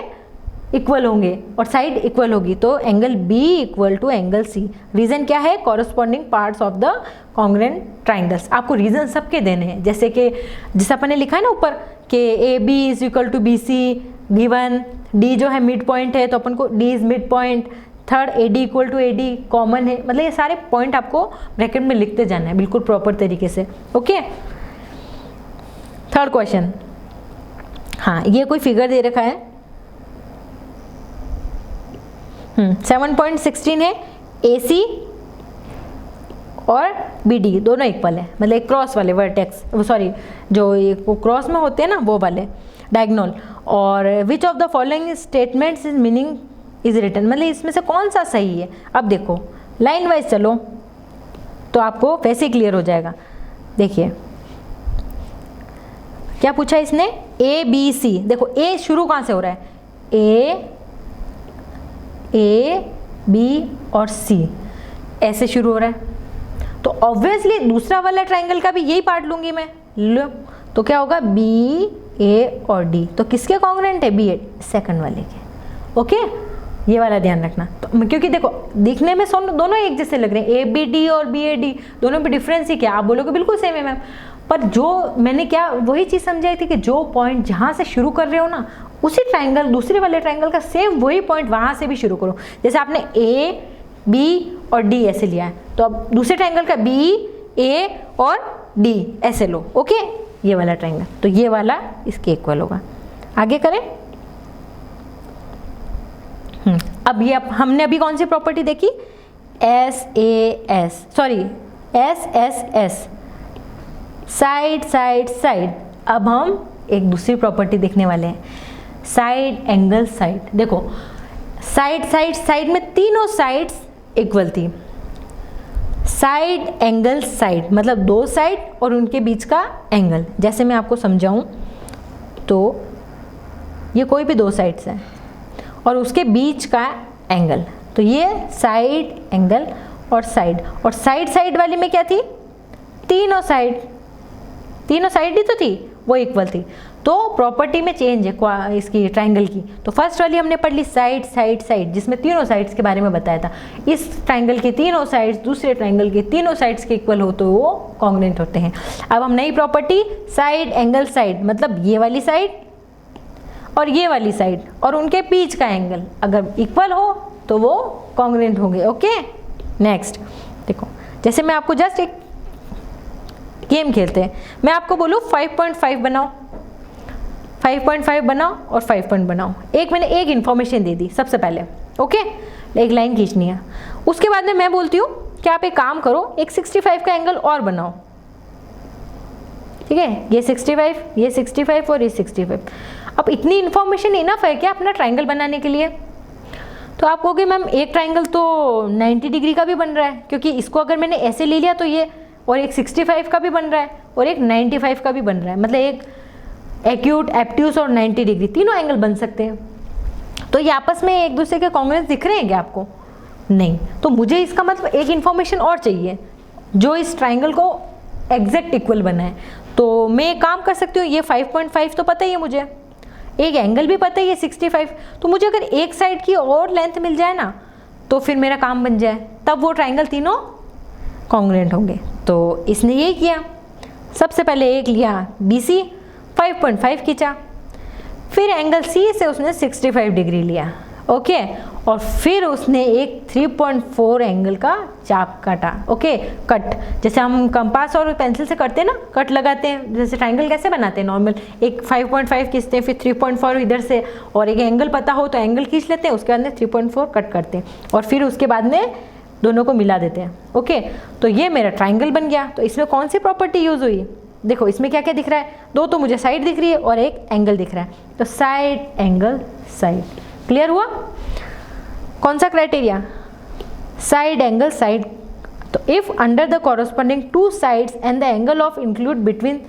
इक्वल होंगे और साइड इक्वल होगी, तो angle B equal to angle C। Reason क्या है, corresponding parts of the congruent triangles. आपको रीजन सबके देने हैं, जैसे कि जिस अपन ने लिखा है ना ऊपर कि AB is equal to BC given, D जो है मिड पॉइंट है तो अपन को D is mid point, third AD equal to AD common है, मतलब ये सारे पॉइंट आपको ब्रैकेट में लिखते जाना है बिल्कुल प्रॉपर तरीके से। ओके, थर्ड क्वेश्चन, हाँ ये कोई फिगर दे रखा है, 7.16 है, AC और BD दोनों इक्वल है, मतलब एक क्रॉस वाले वर्टेक्स, सॉरी जो ये क्रॉस में होते हैं ना वो वाले डायगोनल। और which of the following statements is meaning is written, मतलब इसमें से कौन सा सही है। अब देखो लाइन वाइज चलो तो आपको वैसे क्लियर हो जाएगा। देखिए क्या पूछा इसने, ABC, देखो A शुरू कहाँ से हो रहा है, A B और C ऐसे शुरू हो रहा है, तो ऑब्वियसली दूसरा वाला ट्राइंगल का भी यही पार्ट लूंगी मैं, लो तो क्या होगा B A और D, तो किसके कॉन्ग्रुएंट है, B A, सेकंड वाले के। ओके, ये वाला ध्यान रखना, तो क्योंकि देखो दिखने में दोनों एक जैसे लग रहे हैं, ABD और BAD दोनों में डिफरेंस ही क्या, आप बोलोगे बिल्कुल सेम है मैम, पर जो मैंने क्या वही चीज़ समझाई थी कि जो पॉइंट जहाँ से शुरू कर रहे हो ना उसी ट्राइंगल दूसरे वाले ट्राइंगल का सेम वही पॉइंट वहाँ से भी शुरू करो। जैसे आपने A B और D ऐसे लिया है, तो अब दूसरे ट्राइंगल का B A और D ऐसे लो। ओके, ये वाला ट्राइंगल, तो ये वाला इसके इक्वल होगा। आगे करें, अब ये हमने अभी कौन सी प्रॉपर्टी देखी, SSS, साइड साइड साइड। अब हम एक दूसरी प्रॉपर्टी देखने वाले हैं, साइड एंगल साइड। देखो साइड साइड साइड में तीनों साइड्स इक्वल थी, साइड एंगल साइड मतलब दो साइड और उनके बीच का एंगल। जैसे मैं आपको समझाऊं तो ये कोई भी दो साइड्स हैं और उसके बीच का एंगल, तो ये साइड एंगल और साइड साइड वाली में क्या थी, तीनों साइड ही तो थी, वो इक्वल थी। तो प्रॉपर्टी में चेंज है इसकी ट्राइंगल की। तो फर्स्ट वाली हमने पढ़ ली साइड साइड साइड, जिसमें तीनों साइड्स के बारे में बताया था। इस ट्राइंगल के तीनों साइड्स दूसरे ट्राइंगल के तीनों साइड्स के इक्वल हो तो वो कॉन्ग्रुएंट होते हैं। अब हम नई प्रॉपर्टी साइड एंगल साइड, मतलब ये वाली साइड और ये वाली साइड और उनके बीच का एंगल अगर इक्वल हो तो वो कॉन्ग्रुएंट होंगे। ओके, नेक्स्ट देखो, जैसे मैं आपको जस्ट एक गेम खेलते हैं, मैं आपको बोलूँ 5.5 बनाओ, 5.5 बनाओ और 5 पॉइंट बनाओ। मैंने एक इन्फॉर्मेशन दे दी सबसे पहले, ओके, एक लाइन खींचनी है। उसके बाद में मैं बोलती हूँ कि आप एक काम करो, एक 65 का एंगल और बनाओ, ठीक है, ये 65, ये 65 और ये 65। अब इतनी इन्फॉर्मेशन इनफ है क्या अपना ट्राइंगल बनाने के लिए? तो आप कहोगे मैम एक ट्राइंगल तो 90 डिग्री का भी बन रहा है, क्योंकि इसको अगर मैंने ऐसे ले लिया तो ये, और एक 65 का भी बन रहा है और एक 95 का भी बन रहा है, मतलब एक एक्यूट, एप्ट्यूस और 90 डिग्री तीनों एंगल बन सकते हैं। तो ये आपस में एक दूसरे के कॉन्ग्रेंस दिख रहे हैं क्या आपको? नहीं। तो मुझे इसका मतलब एक इन्फॉर्मेशन और चाहिए जो इस ट्राइंगल को एग्जैक्ट इक्वल बनाए। तो मैं एक काम कर सकती हूँ, ये 5.5 तो पता ही है मुझे, एक एंगल भी पता ही है 65, तो मुझे अगर एक साइड की और लेंथ मिल जाए ना तो फिर मेरा काम बन जाए, तब वो ट्राइंगल तीनों कॉन्ग्रुएंट होंगे। तो इसने यही किया, सबसे पहले एक लिया BC 5.5 खींचा, फिर एंगल C से उसने 65 डिग्री लिया, ओके, और फिर उसने एक 3.4 एंगल का चाप काटा, ओके, कट, जैसे हम कंपास और पेंसिल से करते हैं ना, कट लगाते हैं, जैसे ट्राइंगल कैसे बनाते हैं नॉर्मल, एक 5.5 खींचते हैं, फिर 3.4 इधर से, और एक एंगल पता हो तो एंगल खींच लेते हैं, उसके बाद में 3.4 कट करते हैं, और फिर उसके बाद में दोनों को मिला देते हैं, ओके। तो ये मेरा ट्राइंगल बन गया। तो इसमें कौन सी प्रॉपर्टी यूज हुई? देखो इसमें क्या क्या दिख रहा है, दो तो मुझे साइड दिख रही है और एक एंगल दिख रहा है, तो साइड एंगल साइड, क्लियर हुआ? कौन सा क्राइटेरिया? Side angle side. तो if under the corresponding two sides and the angle of include between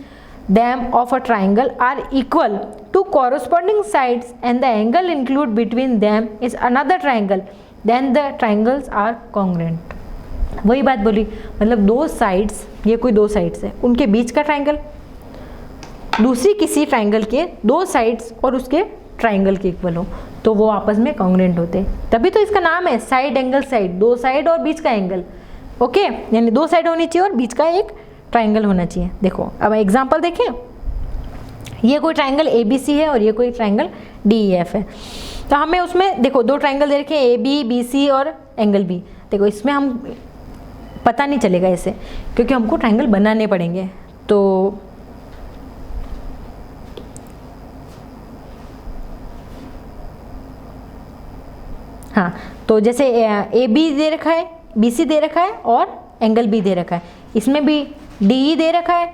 them of a triangle are equal to corresponding sides and the angle include between them is another triangle, then the triangles are congruent। वही बात बोली, मतलब दो sides, ये कोई दो sides है, उनके बीच का ट्राइंगल दूसरी किसी ट्राइंगल के दो साइड्स और उसके ट्राइंगल के इक्वल हो तो वो आपस में कॉन्ग्रुएंट होते हैं, तभी तो इसका नाम है साइड एंगल साइड, दो साइड और बीच का एंगल, ओके, यानी दो साइड होनी चाहिए और बीच का एक ट्राइंगल होना चाहिए। देखो अब एग्जांपल देखें, ये कोई ट्राइंगल ABC है और ये कोई ट्राइंगल DEF है, तो हमें उसमें देखो दो ट्राइंगल दे रखे हैं AB BC और एंगल B। देखो इसमें हम पता नहीं चलेगा ऐसे, क्योंकि हमको ट्राइंगल बनाने पड़ेंगे। तो हाँ, तो जैसे AB दे रखा है, BC दे रखा है और एंगल B दे रखा है, इसमें भी DE दे रखा है,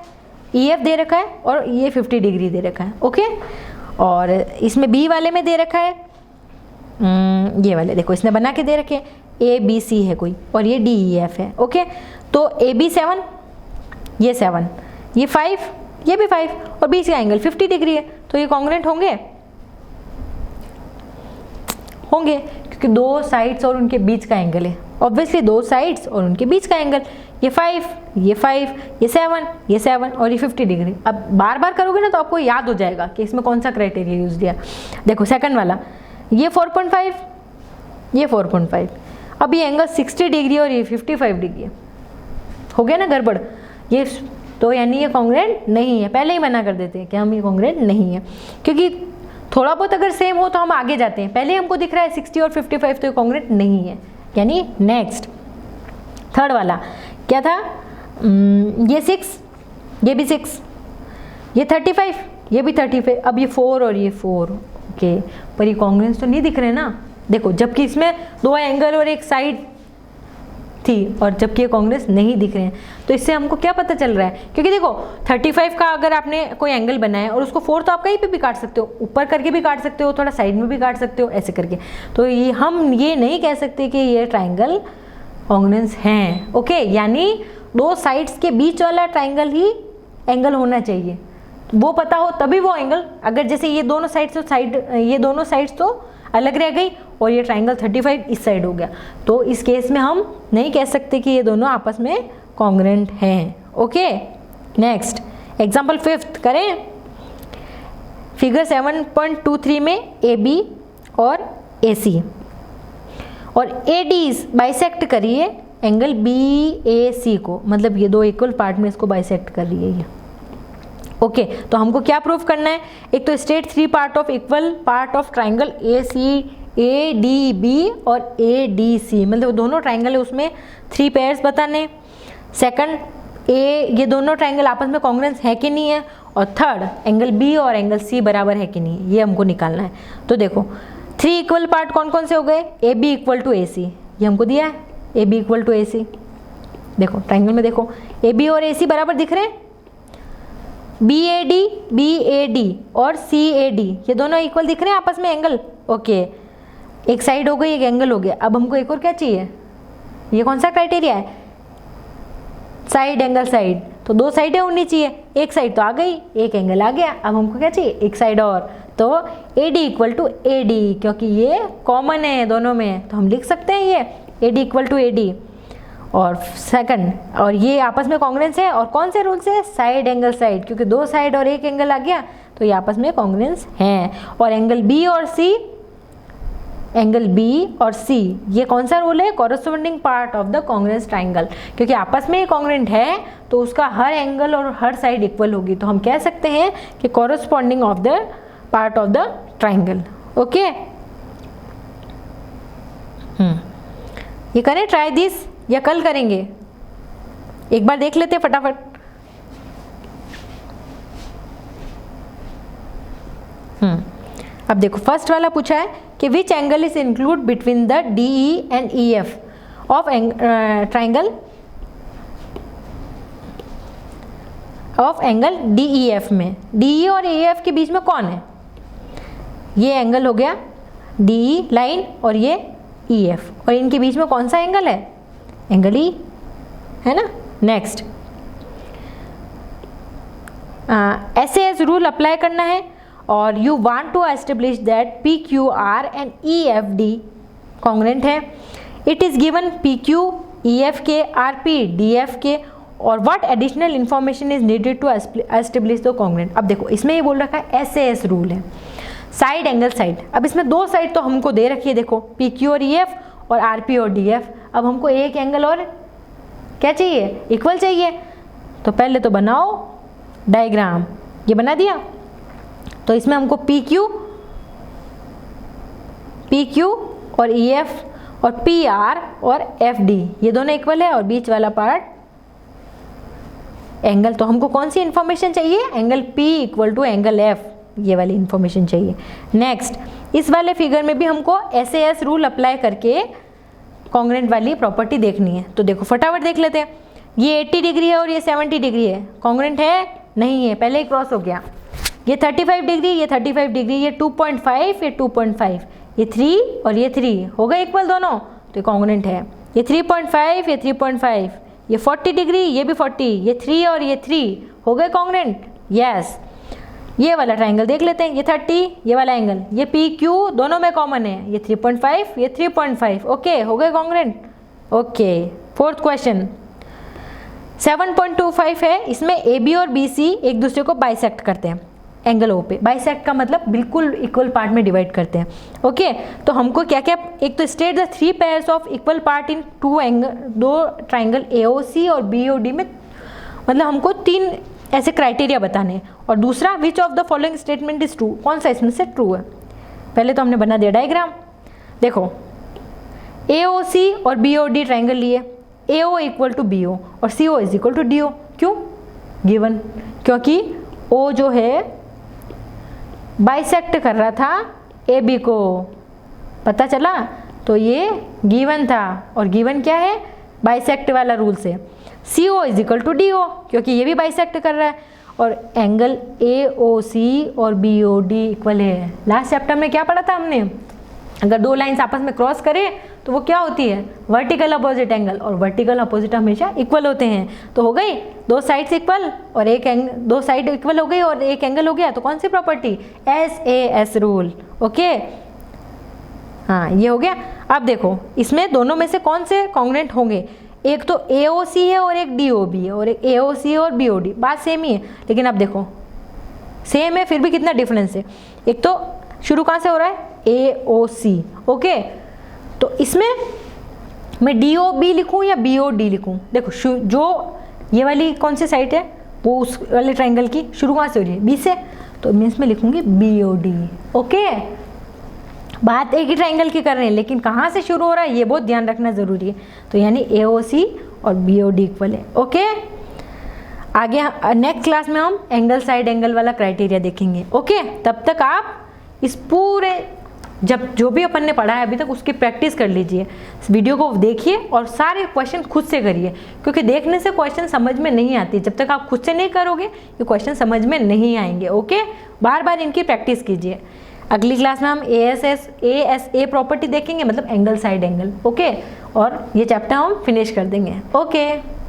EF दे रखा है और ये 50 डिग्री दे रखा है, ओके। और इसमें B वाले में दे रखा है, ये वाले देखो इसने बना के दे रखे हैं, ABC है कोई और ये DEF है, ओके। तो AB 7, ये 7, ये 5, ये भी 5 और बीच का एंगल 50 डिग्री है, तो ये कॉन्ग्रुएंट होंगे, होंगे क्योंकि दो साइड्स और उनके बीच का एंगल है, ऑब्वियसली दो साइड्स और उनके बीच का एंगल, ये 5, ये 5, ये 7, ये 7 और ये 50 डिग्री। अब बार बार करोगे ना तो आपको याद हो जाएगा कि इसमें कौन सा क्राइटेरिया यूज किया। देखो सेकंड वाला, ये 4.5, ये 4.5, अब ये एंगल 60 डिग्री और ये 55 डिग्री, हो गया ना गड़बड़ ये, तो यानी ये कॉन्ग्रुएंट नहीं है, पहले ही मना कर देते हैं कि हम ये कॉन्ग्रुएंट नहीं है, क्योंकि थोड़ा बहुत अगर सेम हो तो हम आगे जाते हैं, पहले हमको दिख रहा है 60 और 55 तो ये कॉन्ग्रुएंट नहीं है, यानी नेक्स्ट। थर्ड वाला क्या था, ये 6, ये भी 6, ये 35, ये भी 35, अब ये 4 और ये 4, ओके, पर ये कॉन्ग्रुएंस तो नहीं दिख रहे ना। देखो जबकि इसमें दो एंगल और एक साइड थी और जबकि ये कॉन्ग्रुएंस नहीं दिख रहे हैं, तो इससे हमको क्या पता चल रहा है, क्योंकि देखो 35 का अगर आपने कोई एंगल बनाया और उसको 4 तो आप कहीं पे भी काट सकते हो, ऊपर करके भी काट सकते हो, थोड़ा साइड में भी काट सकते हो, ऐसे करके, तो ये हम ये नहीं कह सकते कि ये ट्राइंगल कॉन्ग्रुएंस हैं, ओके। यानी दो साइड्स के बीच वाला ट्राइंगल ही एंगल होना चाहिए, वो पता हो तभी वो एंगल, अगर जैसे ये दोनों साइड्स तो ये दोनों साइड्स तो अलग रह गई और ये ट्राइंगल 35 इस साइड हो गया, तो इस केस में हम नहीं कह सकते कि ये दोनों आपस में कॉन्ग्रुएंट हैं, ओके। नेक्स्ट एग्जांपल 5th करें, फिगर 7.23 में AB और AC और ADs बाइसेक्ट करिए एंगल BAC को, मतलब ये दो इक्वल पार्ट में इसको बाइसेक्ट कर रही है ये, ओके। तो हमको क्या प्रूफ करना है, एक तो state 3 part of equal part of triangle ADB और ADC, मतलब दोनों ट्राइंगल है उसमें 3 पेयर्स बताने। सेकंड, ये दोनों ट्राइंगल आपस में कॉन्ग्रुएंस है कि नहीं है, और थर्ड एंगल B और एंगल C बराबर है कि नहीं, ये हमको निकालना है। तो देखो 3 इक्वल पार्ट कौन कौन से हो गए, AB इक्वल टू AC, ये हमको दिया है, AB इक्वल टू AC, देखो ट्राइंगल में देखो AB और AC बराबर दिख रहे हैं, BAD और CAD ये दोनों इक्वल दिख रहे हैं आपस में एंगल, ओके। एक साइड हो गई, एक एंगल हो गया, अब हमको एक और क्या चाहिए, ये कौन सा क्राइटेरिया है, साइड एंगल साइड, तो दो साइडें होनी चाहिए, एक साइड तो आ गई, एक एंगल आ गया, अब हमको क्या चाहिए, एक साइड और, तो AD इक्वल टू AD, क्योंकि ये कॉमन है दोनों में, तो हम लिख सकते हैं ये AD इक्वल टू AD। और सेकंड, और ये आपस में कॉन्ग्रुएंस है, और कौन से रूल से? साइड एंगल साइड, क्योंकि दो साइड और एक एंगल आ गया तो ये आपस में कॉन्ग्रुएंस हैं। और एंगल B और C, एंगल B और C, ये कौन सा रूल है? Corresponding part of the congruence triangle, क्योंकि आपस में ही कॉन्ग्रुएंट है तो उसका हर एंगल और हर साइड इक्वल होगी, तो हम कह सकते हैं कि corresponding of the part of the triangle. Okay, ये करें ट्राई दिस या कल करेंगे? एक बार देख लेते हैं फटाफट। अब देखो फर्स्ट वाला पूछा है कि which angle is include between the DE and EF of triangle DEF में। DE और EF के बीच में कौन है? ये एंगल हो गया DE लाइन और ये EF, और इनके बीच में कौन सा एंगल है? एंगल E है ना। नेक्स्ट, SAS रूल अप्लाई करना है और you want to establish that PQR and EFD congruent है। It is given PQ EF के, RP DF के, और what additional information is needed to establish the congruent. अब देखो इसमें ये बोल रखा है SAS रूल है, साइड एंगल साइड। अब इसमें दो साइड तो हमको दे रखी है, देखो PQ और EF और RP और DF। अब हमको एक एंगल और क्या चाहिए? इक्वल चाहिए। तो पहले तो बनाओ डायग्राम, ये बना दिया। तो इसमें हमको PQ और EF और PR और FD ये दोनों इक्वल है, और बीच वाला पार्ट एंगल। तो हमको कौन सी इंफॉर्मेशन चाहिए? Angle P equal to angle F, ये वाली इंफॉर्मेशन चाहिए। नेक्स्ट, इस वाले फिगर में भी हमको SAS रूल अप्लाई करके कॉन्ग्रुएंट वाली प्रॉपर्टी देखनी है। तो देखो फटाफट देख लेते हैं। ये 80 डिग्री है और ये 70 डिग्री है, कॉन्ग्रुएंट है? नहीं है, पहले ही क्रॉस हो गया। ये 35 डिग्री, ये 35 डिग्री, ये 2.5, ये 2.5, ये 3 और ये 3 हो गए इक्वल दोनों, तो ये कॉन्ग्रुएंट है। ये 3.5, ये 3.5, ये 40 डिग्री, ये भी 40, ये 3 और ये 3 हो गए कॉन्ग्रुएंट। यस, ये वाला ट्राइंगल देख लेते हैं। ये 30, ये वाला एंगल, ये PQ दोनों में कॉमन है, ये 3.5, ये 3.5, ओके हो गए कॉन्ग्रुएंट। ओके, फोर्थ क्वेश्चन 7.25 है। इसमें AB और BC एक दूसरे को बाइसेक्ट करते हैं एंगल O पे। बाइसेक्ट का मतलब बिल्कुल इक्वल पार्ट में डिवाइड करते हैं। ओके, तो हमको क्या क्या, एक तो state the 3 pairs of equal part in दो ट्राइंगल AOC और BOD में, मतलब हमको 3 ऐसे क्राइटेरिया बताने हैं। और दूसरा, विच of the following statement is true, कौन सा इसमें से ट्रू है। पहले तो हमने बना दिया डायग्राम। देखो AOC और BOD ट्राइंगल लिए, AO इक्वल टू BO और CO is equal to DO। क्यों? गिवन, क्योंकि O जो है बाइसेक्ट कर रहा था AB को, पता चला, तो ये गिवन था। और गिवन क्या है? बाइसेक्ट वाला रूल से। CO is equal to DO, क्योंकि ये भी बाइसेक्ट कर रहा है। और एंगल AOC और BOD इक्वल है। लास्ट चैप्टर में क्या पढ़ा था हमने? अगर दो लाइंस आपस में क्रॉस करें तो वो क्या होती है? वर्टिकल अपोजिट एंगल, और वर्टिकल अपोजिट हमेशा इक्वल होते हैं। तो हो गई दो साइड्स इक्वल और एक दो साइड इक्वल हो गई और एक एंगल हो गया, तो कौन सी प्रॉपर्टी? SAS rule. ओके, हाँ ये हो गया। अब देखो इसमें दोनों में से कौन से कॉन्ग्रुएंट होंगे? एक तो AOC है और एक DOB है, और एक AOC है और BOD, बात सेम ही है। लेकिन अब देखो सेम है फिर भी कितना डिफरेंस है। एक तो शुरू कहाँ से हो रहा है? AOC। ओके, तो इसमें मैं DOB लिखूं या BOD लिखूं? देखो जो ये वाली कौन सी साइड है वो उस वाले ट्राइंगल की शुरू कहाँ से हो रही है? B से, तो मैं इसमें लिखूंगी BOD। ओके, बात एक ही ट्राइंगल की कर रहे हैं, लेकिन कहाँ से शुरू हो रहा है ये बहुत ध्यान रखना ज़रूरी है। तो यानी AOC और BOD इक्वल है। ओके, आगे नेक्स्ट क्लास में हम एंगल साइड एंगल वाला क्राइटेरिया देखेंगे। ओके, तब तक आप इस पूरे जो भी अपन ने पढ़ा है अभी तक उसकी प्रैक्टिस कर लीजिए। इस वीडियो को देखिए और सारे क्वेश्चन खुद से करिए, क्योंकि देखने से क्वेश्चन समझ में नहीं आती। जब तक आप खुद से नहीं करोगे ये क्वेश्चन समझ में नहीं आएंगे। ओके, बार बार इनकी प्रैक्टिस कीजिए। अगली क्लास में हम ASA प्रॉपर्टी देखेंगे, मतलब एंगल साइड एंगल। ओके, और ये चैप्टर हम फिनिश कर देंगे। ओके।